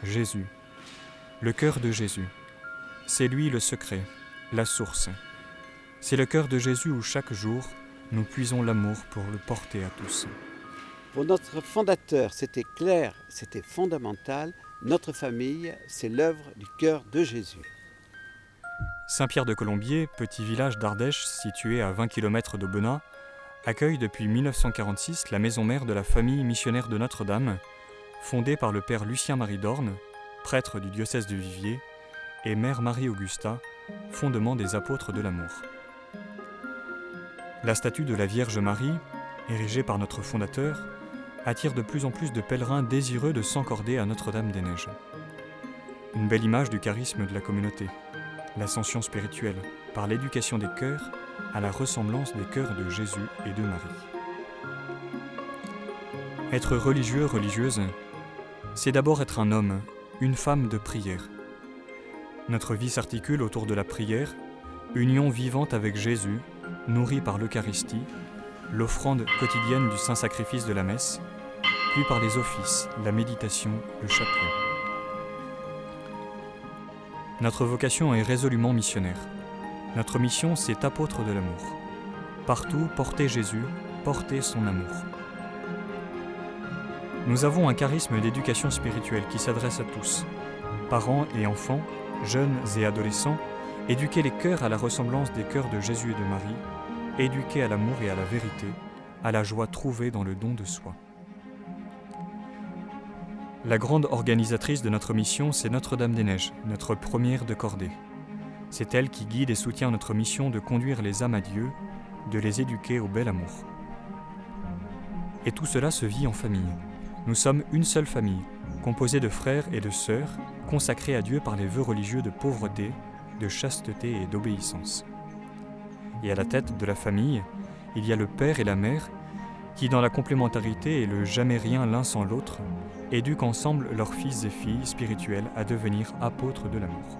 Jésus, le cœur de Jésus. C'est lui le secret, la source. C'est le cœur de Jésus où chaque jour, nous puisons l'amour pour le porter à tous. Pour notre fondateur, c'était clair, c'était fondamental. Notre famille, c'est l'œuvre du cœur de Jésus. Saint-Pierre-de-Colombier, petit village d'Ardèche situé à 20 km de Benain, accueille depuis 1946 la maison mère de la famille missionnaire de Notre-Dame, fondée par le père Lucien-Marie Dorne, prêtre du diocèse de Viviers, et mère Marie-Augusta, fondement des apôtres de l'amour. La statue de la Vierge Marie, érigée par notre fondateur, attire de plus en plus de pèlerins désireux de s'encorder à Notre-Dame-des-Neiges. Une belle image du charisme de la communauté, l'ascension spirituelle, par l'éducation des cœurs à la ressemblance des cœurs de Jésus et de Marie. Être religieux, religieuse, c'est d'abord être un homme, une femme de prière. Notre vie s'articule autour de la prière, union vivante avec Jésus, nourrie par l'Eucharistie, l'offrande quotidienne du saint sacrifice de la messe, puis par les offices, la méditation, le chapelet. Notre vocation est résolument missionnaire. Notre mission, c'est apôtre de l'amour. Partout, porter Jésus, porter son amour. Nous avons un charisme d'éducation spirituelle qui s'adresse à tous, parents et enfants, jeunes et adolescents, éduquer les cœurs à la ressemblance des cœurs de Jésus et de Marie, éduquer à l'amour et à la vérité, à la joie trouvée dans le don de soi. La grande organisatrice de notre mission, c'est Notre-Dame-des-Neiges, notre première de cordée. C'est elle qui guide et soutient notre mission de conduire les âmes à Dieu, de les éduquer au bel amour. Et tout cela se vit en famille. Nous sommes une seule famille, composée de frères et de sœurs, consacrés à Dieu par les vœux religieux de pauvreté, de chasteté et d'obéissance. Et à la tête de la famille, il y a le père et la mère, qui dans la complémentarité et le jamais rien l'un sans l'autre, éduquent ensemble leurs fils et filles spirituels à devenir apôtres de l'amour.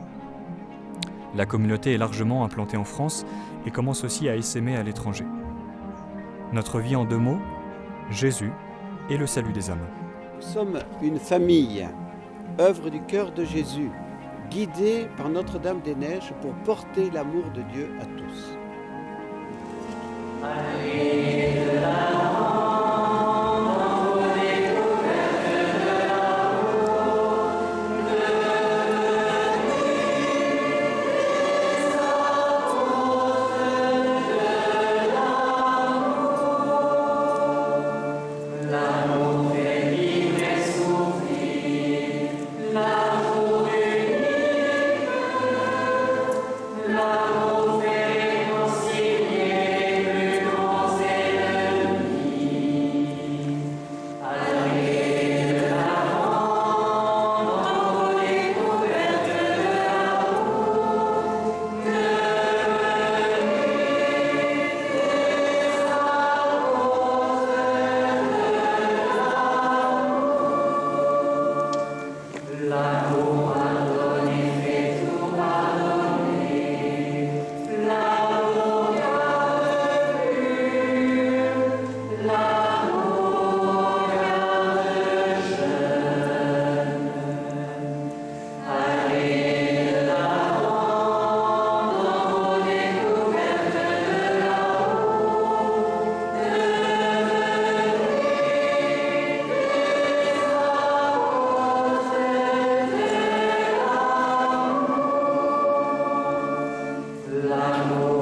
La communauté est largement implantée en France et commence aussi à essaimer à l'étranger. Notre vie en 2 mots, Jésus et le salut des âmes. Nous sommes une famille, œuvre du cœur de Jésus, guidée par Notre-Dame-des-Neiges pour porter l'amour de Dieu à tous. L'amour